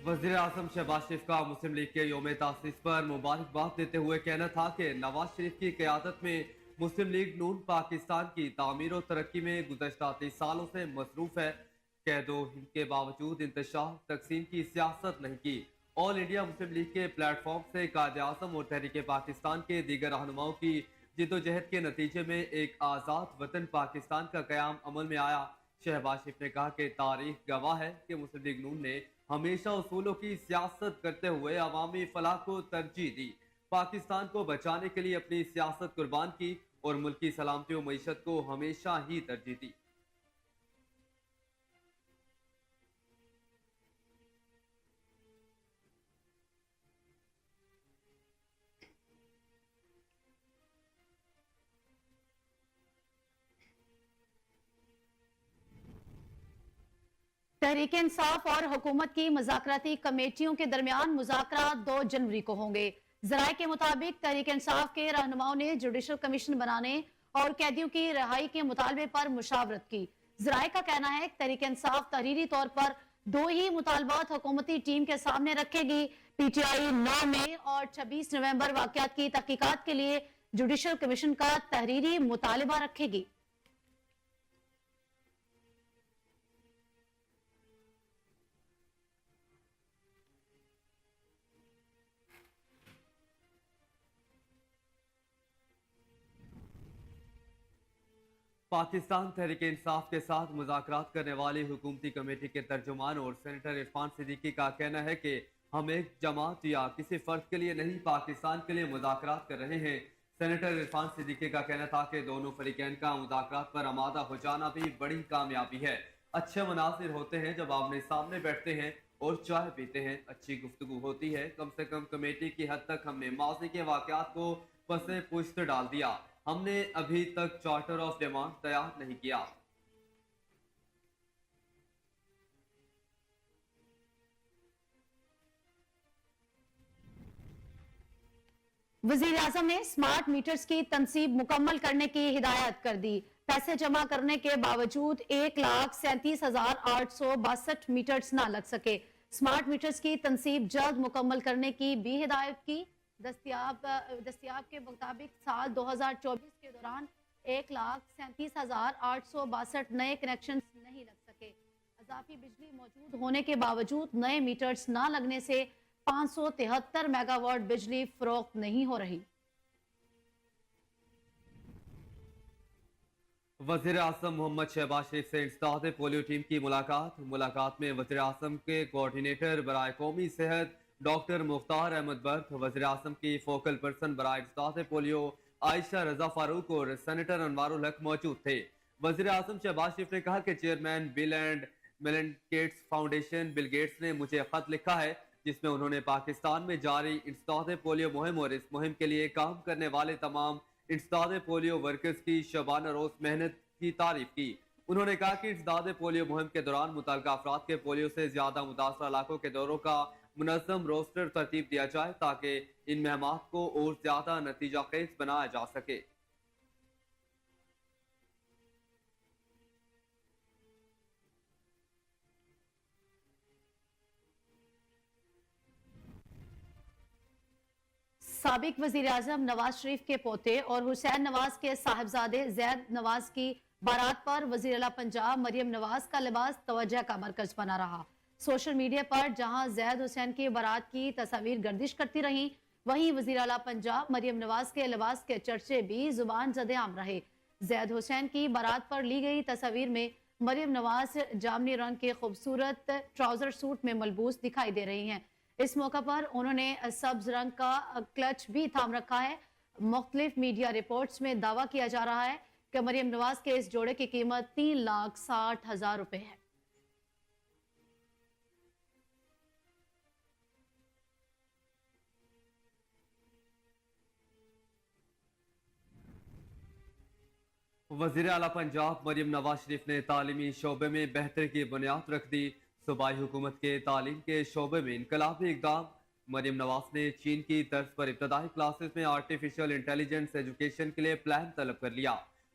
वजीर आजम शहबाज शरीफ का मुस्लिम लीग के योम तासीस पर मुबारकबाद देते हुए कहना था कि नवाज शरीफ की क़यादत में मुस्लिम लीग नून पाकिस्तान की तामीर और तरक्की में गुज़श्ता 30 सालों से मसरूफ है। कैदो हिंद के बावजूद इंतशार तकसीम की सियासत नहीं की। ऑल इंडिया मुस्लिम लीग के प्लेटफॉर्म से कायद आज़म और तहरीक पाकिस्तान के दीगर रहनुमाओं की जिद्दोजहद के नतीजे में एक आज़ाद वतन पाकिस्तान का क़याम अमल में आया। शहबाज शरीफ ने कहा कि तारीख गवाह है कि मुस्लिम लीग नून ने हमेशा उसूलों की सियासत करते हुए अवामी फलाह को तरजीह दी, पाकिस्तान को बचाने के लिए अपनी सियासत कुर्बान की और मुल्क की सलामती और मईशत को हमेशा ही तरजीह दी। तहरीक इंसाफ और हुकूमत की मुज़ाकराती कमेटियों के दरमियान मुज़ाकरा 2 जनवरी को होंगे। जराये के मुताबिक तहरीक इंसाफ के रहनुमाओं ने जुडिशल कमीशन बनाने और कैदियों की रिहाई के मुतालबे पर मुशावरत की। जराये का कहना है कि तहरीक इंसाफ तहरीरी तौर पर 2 ही मुतालबात हुकूमती टीम के सामने रखेगी। PTI 9 मई और 26 नवंबर वाकयात की तहकीकात के लिए जुडिशल कमीशन का तहरीरी मुतालबा रखेगी। पाकिस्तान तहरीक इंसाफ के साथ मुज़ाकरात करने वाली हुकूमती कमेटी के तर्जुमान और सेनेटर इरफान सिद्दीकी का कहना है कि हम एक जमात या किसी फर्द के लिए नहीं, पाकिस्तान के लिए मुज़ाकरात कर रहे हैं। सेनेटर इरफान सिद्दीकी का कहना था कि दोनों फरीकैन का मुज़ाकरात पर आमादा हो जाना भी बड़ी कामयाबी है। अच्छे मनासिर होते हैं जब आमने सामने बैठते हैं और चाय पीते हैं, अच्छी गुफ्तगू होती है। कम से कम कमेटी की हद तक हमने माजी के वाकयात को पसे पुश्त डाल दिया। हमने अभी तक चार्टर ऑफ डिमांड तैयार नहीं किया। वजीर आजम ने स्मार्ट मीटर्स की तनसीब मुकम्मल करने की हिदायत कर दी। पैसे जमा करने के बावजूद 1,37,862 मीटर्स ना लग सके। स्मार्ट मीटर्स की तनसीब जल्द मुकम्मल करने की भी हिदायत की। दस्तियाब के मुताबिक साल 2024 के दौरान 1,37,862 नए कनेक्शन नहीं लग सके। अजाफी बिजली मौजूद होने के बावजूद नए मीटर्स ना लगने से 573 मेगावाट बिजली फरोख्त नहीं हो रही। वजीर आजम मोहम्मद शहबाज शरीफ से इंसदाद पोलियो टीम की मुलाकात में वजीर आजम के कोऑर्डिनेटर बराए कौमी सेहत डॉक्टर मुख्तार अहमद बर्क, वजीर आजम की फोकल पर्सन बराए इंसदाद पोलियो आयशा रजा फारूक और सेनेटर अनवारुल हक मौजूद थे। वजीर आजम शहबाज शरीफ ने कहा कि chairman bill and Melinda Gates foundation Bill Gates ने मुझे खत लिखा है जिसमें उन्होंने पाकिस्तान में जारी इंसदाद पोलियो मुहिम और इस मुहिम के लिए काम करने वाले तमाम इंसदाद पोलियो वर्कर्स की शबाना रोज मेहनत की तारीफ की। उन्होंने कहा कि इंसदाद पोलियो मुहिम के दौरान मुतल्लिका अफराद के पोलियो से ज्यादा मुतासरा इलाकों के दौरों का मुनज़्ज़म रोस्टर तरतीब दिया जाए ताकि इन महमात को और ज्यादा नतीजा खेज बनाया जा सके। साबिक वजीर आजम नवाज शरीफ के पोते और हुसैन नवाज के साहिबजादे जैद नवाज की बारात पर वजीर आला पंजाब मरियम नवाज का लिबास तवज्जो का मरकज बना रहा। सोशल मीडिया पर जहां जैद हुसैन की बारात की तस्वीर गर्दिश करती रही, वहीं वजीर आला पंजाब मरियम नवाज के लिबास के चर्चे भी जुबान जदेआम रहे। जैद हुसैन की बारात पर ली गई तस्वीर में मरियम नवाज जामनी रंग के खूबसूरत ट्राउजर सूट में मलबूस दिखाई दे रही हैं। इस मौका पर उन्होंने सब्ज रंग का क्लच भी थाम रखा है। मुख्तलिफ मीडिया रिपोर्ट्स में दावा किया जा रहा है कि मरियम नवाज के इस जोड़े की कीमत 3,60,000 रुपए है। वजीर आला पंजाब मरियम नवाज शरीफ ने तालीमी शोबे में बेहतरी की बुनियाद रख दी। सूबाई हुकूमत के तालीम के शोबे में इनकलाबी इकदाम। मरियम नवाज ने चीन की तर्ज पर इब्तदाई क्लासेस में आर्टिफिशियल इंटेलिजेंस एजुकेशन के लिए प्लान तलब कर लिया।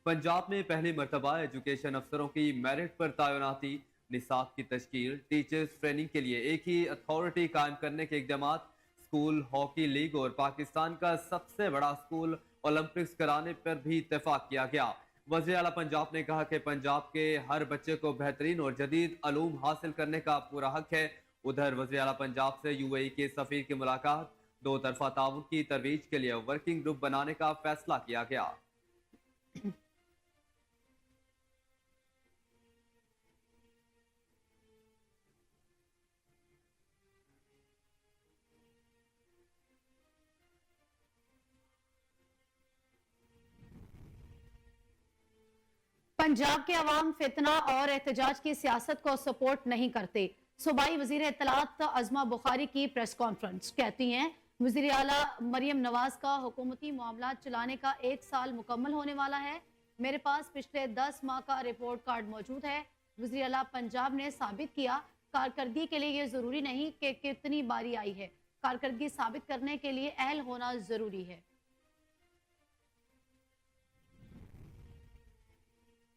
पंजाब में पहली मरतबा एजुकेशन अफसरों की मेरिट पर तैनाती। निसाब की तश्कील, टीचर्स ट्रेनिंग के लिए एक ही अथॉरिटी कायम करने के इकदाम, स्कूल हॉकी लीग और पाकिस्तान का सबसे बड़ा स्कूल ओलंपिक्स कराने पर भी इत्तेफाक किया गया। वज़ीर आला पंजाब ने कहा कि पंजाब के हर बच्चे को बेहतरीन और जदीद अलूम हासिल करने का पूरा हक है। उधर वज़ीर आला पंजाब से यूएई के सफ़ीर की मुलाकात, दो तरफा ताउन की तरवीज के लिए वर्किंग ग्रुप बनाने का फैसला किया गया। पंजाब के अवाम फितना और एहतजाज की सियासत को सपोर्ट नहीं करते। सूबाई वजीर इत्तलात अजमा बुखारी की प्रेस कॉन्फ्रेंस, कहती हैं वजीर आला मरियम नवाज का हुकूमती मामला चलाने का 1 साल मुकम्मल होने वाला है। मेरे पास पिछले 10 माह का रिपोर्ट कार्ड मौजूद है। वजीर आला पंजाब ने साबित किया कारकर्दगी के लिए ये जरूरी नहीं कि कितनी बारी आई है, कारकर्दगी साबित करने के लिए अहल होना जरूरी है।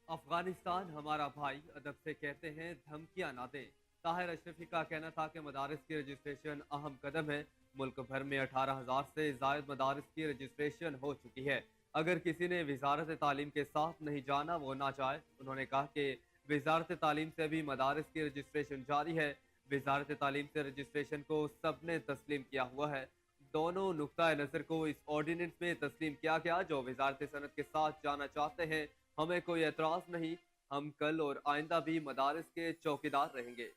अफगानिस्तान हमारा भाई, अदब से कहते हैं धमकियां ना दें। ताहिर अशरफी का कहना था कि मदारस की रजिस्ट्रेशन अहम कदम है। मुल्क भर में 18,000 से जायद मदारस की रजिस्ट्रेशन हो चुकी है। अगर किसी ने वजारत तालीम के साथ नहीं जाना वो ना जाए। उन्होंने कहा कि वजारत तालीम से भी मदारस की रजिस्ट्रेशन जारी है। वजारत तालीम से रजिस्ट्रेशन को सबने तस्लीम किया हुआ है। दोनों नुक्ता नज़र को इस ऑर्डिनेंस में तस्लीम किया गया। जो वजारत सनत के साथ जाना चाहते हैं, हमें कोई एतराज़ नहीं। हम कल और आइंदा भी मदारस के चौकीदार रहेंगे।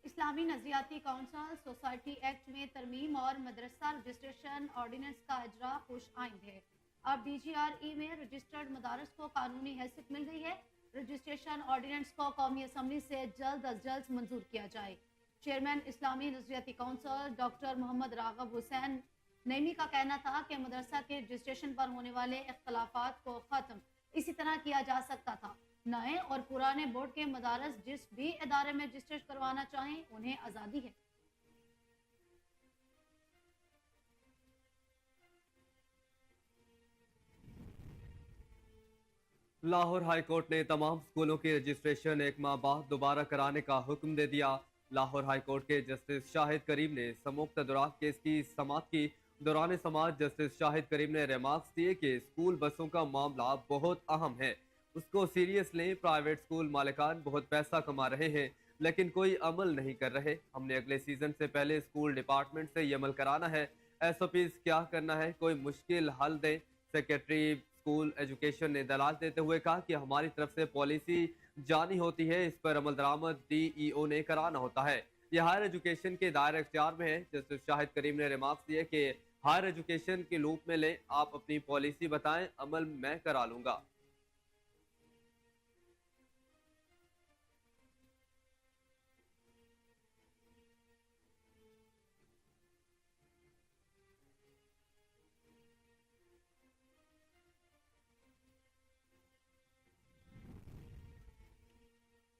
इस्लामी नजरियाती काउंसिल सोसाइटी एक्ट में तरमीम और मदरसा रजिस्ट्रेशन ऑर्डिनेंस का अजरा पुश आइंद है। अब DGRE में रजिस्टर्ड मदारस को कानूनी हैसियत मिल गई है। रजिस्ट्रेशन ऑर्डिनेंस को कौमी असम्बली से जल्द अज जल्द मंजूर किया जाए। चेयरमैन इस्लामी नजरियाती काउंसिल डॉक्टर मोहम्मद रागब हुसैन नईमी का कहना था कि मदरसा के रजिस्ट्रेशन पर होने वाले इख्तलाफात को खत्म इसी तरह किया जा सकता था। नए और पुराने बोर्ड के मदारस जिस भी इदारे में रजिस्टर करवाना चाहें उन्हें आज़ादी है। लाहौर हाई कोर्ट ने तमाम स्कूलों की रजिस्ट्रेशन एक माह बाद दोबारा कराने का हुक्म दे दिया। लाहौर हाई कोर्ट के जस्टिस शाहिद करीम ने संयुक्त दुराक केस की समाअत की। दौरान समाअत जस्टिस शाहिद करीम ने रिमार्क्स दिए कि स्कूल बसों का मामला बहुत अहम है, उसको सीरियस लें। प्राइवेट स्कूल मालिकान बहुत पैसा कमा रहे हैं लेकिन कोई अमल नहीं कर रहे। हमने अगले सीजन से पहले स्कूल डिपार्टमेंट से ये अमल कराना है। SOPs क्या करना है, कोई मुश्किल हल दें। सेक्रेटरी स्कूल एजुकेशन ने दलाल देते हुए कहा कि हमारी तरफ से पॉलिसी जानी होती है, इस पर अमल दरामद DEO ने कराना होता है। यह हायर एजुकेशन के दायरे इख्तियार में है। जस्टिस शाहिद करीम ने रिमार्क्स दिए कि हायर एजुकेशन के लूप में लें, आप अपनी पॉलिसी बताएं, अमल मैं करा लूंगा।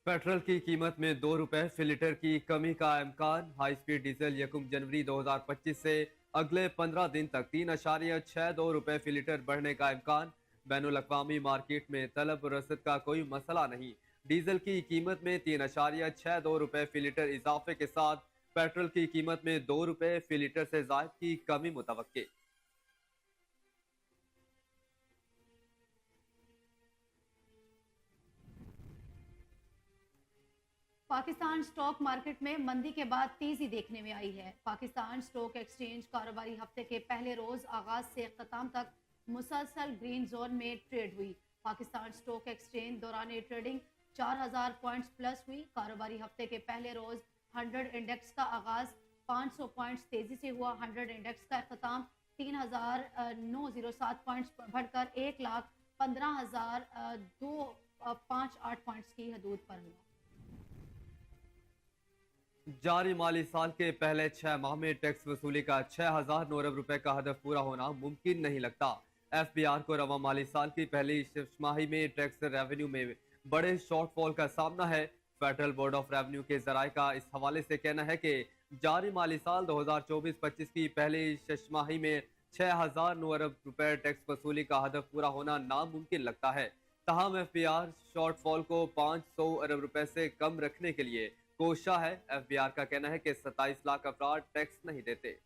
पेट्रोल की कीमत में 2 रुपए फी लीटर की कमी का इम्कान। हाई स्पीड डीजल 1 जनवरी 2025 से अगले 15 दिन तक 3.62 रुपए फी लीटर बढ़ने का इम्कान। बैनुल अक़वामी मार्केट में तलब और रसद का कोई मसला नहीं। डीजल की कीमत में 3.62 रुपए फी लीटर इजाफे के साथ पेट्रोल की कीमत में 2 रुपए फी लीटर से जायद की कमी मुतवक्के। पाकिस्तान स्टॉक मार्केट में मंदी के बाद तेजी देखने में आई है। पाकिस्तान स्टॉक एक्सचेंज कारोबारी हफ्ते के पहले रोज आगाज से इख्तिताम तक मुसलसल ग्रीन जोन में ट्रेड हुई। पाकिस्तान स्टॉक एक्सचेंज दौरान ट्रेडिंग 4000 पॉइंट्स प्लस हुई। कारोबारी हफ्ते के पहले रोज 100 इंडेक्स का आगाज 500 पॉइंट्स तेजी से हुआ। 100 इंडेक्स का इख्तिताम 3907 पॉइंट्स बढ़कर 1,15,258 पॉइंट्स की हदूद पर हुआ। जारी माली साल के पहले 6 माह में टैक्स वसूली का 6,009 अरब रुपए का हदफ पूरा होना मुमकिन नहीं लगता। एफबीआर को रवा माली साल की पहली छमाही में टैक्स रेवेन्यू में बड़े शॉर्टफॉल का सामना है। फेडरल बोर्ड ऑफ रेवेन्यू के जराये का इस हवाले से कहना है कि जारी माली साल 2024-25 की पहली छमाही में 6,009 अरब रुपए टैक्स वसूली का हदफ पूरा होना नामुमकिन लगता है। तहम एफबीआर शॉर्टफॉल को 500 अरब रुपए से कम रखने के लिए कोशा है। एफबीआर का कहना है कि 27 लाख अफराद टैक्स नहीं देते।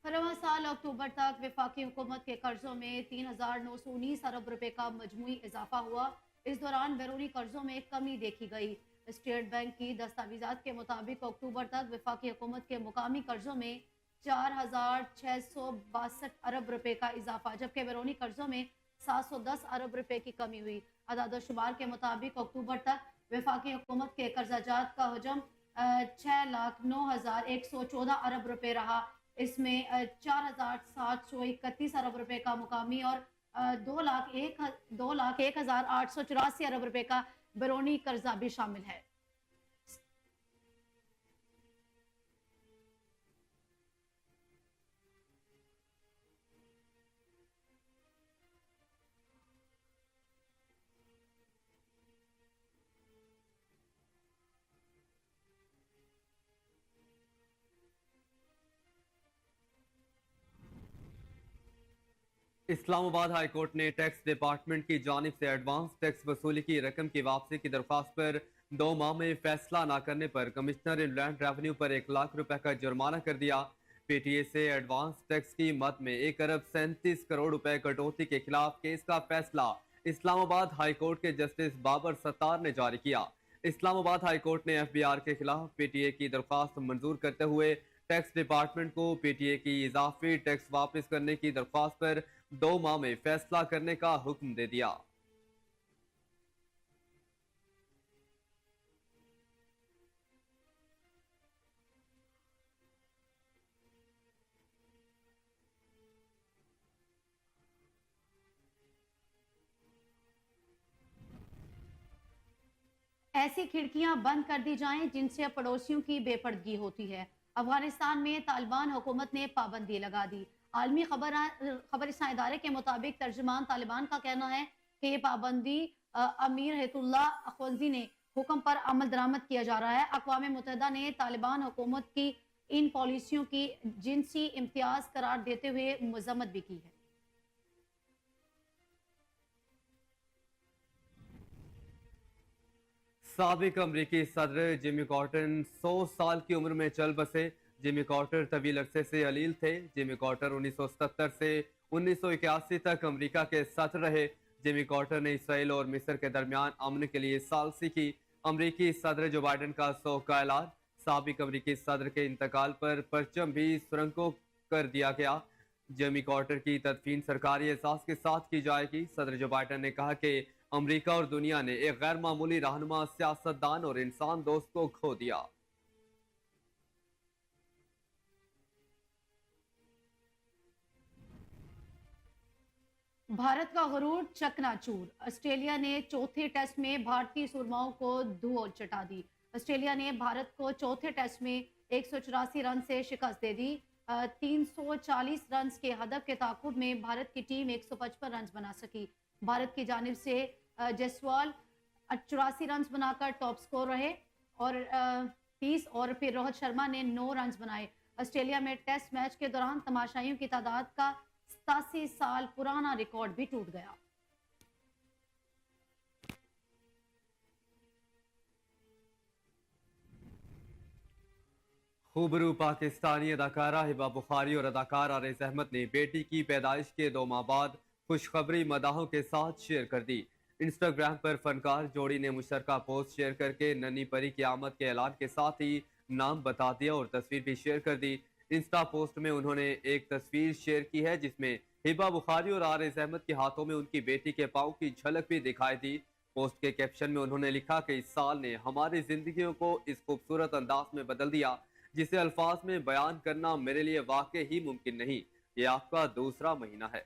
रवां साल अक्टूबर तक वफाकी हुकूमत के कर्जों में 3,919 अरब रुपए का मजमूई इजाफा हुआ। इस दौरान बैरूनी कर्जों में कमी देखी गई। स्टेट बैंक की दस्तावेजात के मुताबिक अक्टूबर तक वफाकी हुकूमत के मुकामी कर्जों में 4,662 अरब रुपए का इजाफा, जबकि बैरूनी कर्जों में 710 अरब रुपए की कमी हुई। अदाद-ओ-शुमार के मुताबिक अक्टूबर तक वफाकी हुकूमत के कर्जाजात का हजम 6,09,114 अरब रुपए रहा। इसमें 4,731 अरब रुपए का मुकामी और 2,01,884 अरब रुपए का बैरूनी कर्जा भी शामिल है। इस्लामाबाद हाई कोर्ट ने टैक्स डिपार्टमेंट की जानिब से एडवांस टैक्स वसूली की रकम की वापसी की दरख्वास्त पर 2 माह में फैसला न करने पर कमिश्नर इनलैंड रेवेन्यू पर 1 लाख रुपए का जुर्माना कर दिया। पीटीए से एडवांस टैक्स की मद में 1 अरब 37 करोड़ रुपए कटौती के खिलाफ केस का फैसला इस्लामाबाद हाई कोर्ट के जस्टिस बाबर सत्तार ने जारी किया। इस्लामाबाद हाई कोर्ट ने एफबीआर के खिलाफ पीटीए की दरख्वास्त मंजूर करते हुए टैक्स डिपार्टमेंट को पीटीए की इजाफी टैक्स वापस करने की दरख्वास्त पर 2 माह में फैसला करने का हुक्म दे दिया। ऐसी खिड़कियां बंद कर दी जाएं जिनसे पड़ोसियों की बेपर्दगी होती है। अफगानिस्तान में तालिबान हुकूमत ने पाबंदी लगा दी। आलमी खबरिस्तान इदारे के मुताबिक तर्जुमान तालिबान का कहना है कि ये पाबंदी अमीर हितुल्लाह अखवंजी ने हुक्म पर अमल दरामद किया जा रहा है। अक़वाम मुत्तहिदा ने तालिबान हुकूमत की इन पॉलिसियों की जिनसी इम्तियाज करार देते हुए मजम्मत भी की है। साबिक अमरीकी सदर जिमी कार्टर 100 साल की उम्र में चल बसे। जिमी कार्टर तवील अरसे से अलील थे। जिमी कार्टर 1977 से 1981 तक अमेरिका के सदर रहे। जिमी कार्टर ने इसराइल और मिस्र के दरमियान अमन के लिए सालसी की। अमरीकी सदर जो बाइडन का शोक ऐलान। साबिक अमरीकी सदर के इंतकाल पर परचम भी सुरंगों कर दिया गया। जिमी कार्टर की तदफीन सरकारी एहसास के साथ की जाएगी। सदर जो बाइडन ने कहा कि अमेरिका और दुनिया ने एक गैर मामूली रहनुमा, सियासतदान और इंसान दोस्त को खो दिया। भारत का गरूर चकनाचूर। ऑस्ट्रेलिया ने चौथे टेस्ट में भारतीय सुरमाओं को धूल चटा दी। ऑस्ट्रेलिया ने भारत को चौथे टेस्ट में 184 रन से शिकस्त दे दी। 340 रन के हदफ के ताकुब में भारत की टीम 155 रन बना सकी। भारत की जानिब से जसवाल 84 रन बनाकर टॉप स्कोर रहे और 30 और फिर रोहित शर्मा ने 9 रन बनाए। ऑस्ट्रेलिया में टेस्ट मैच के दौरान तमाशाइयों की तादाद का 87 साल पुराना रिकॉर्ड भी टूट गया। खूबरू पाकिस्तानी अदाकारा हिबा बुखारी और अदाकार आरिज़ अहमद ने बेटी की पैदाइश के 2 माह बाद खुशखबरी मदाहों के साथ शेयर कर दी। इंस्टाग्राम पर फनकार जोड़ी ने मुशतरका पोस्ट शेयर करके नन्ही परी की आमद के ऐलान के साथ ही नाम बता दिया और तस्वीर भी शेयर कर दी। इंस्टा पोस्ट में उन्होंने एक तस्वीर शेयर की है जिसमें हिबा बुखारी और आरिज़ अहमद के हाथों में उनकी बेटी के पाँव की झलक भी दिखाई दी। पोस्ट के कैप्शन में उन्होंने लिखा कि इस साल ने हमारी जिंदगियों को इस खूबसूरत अंदाज में बदल दिया जिसे अल्फाज में बयान करना मेरे लिए वाकई ही मुमकिन नहीं। ये आपका दूसरा महीना है।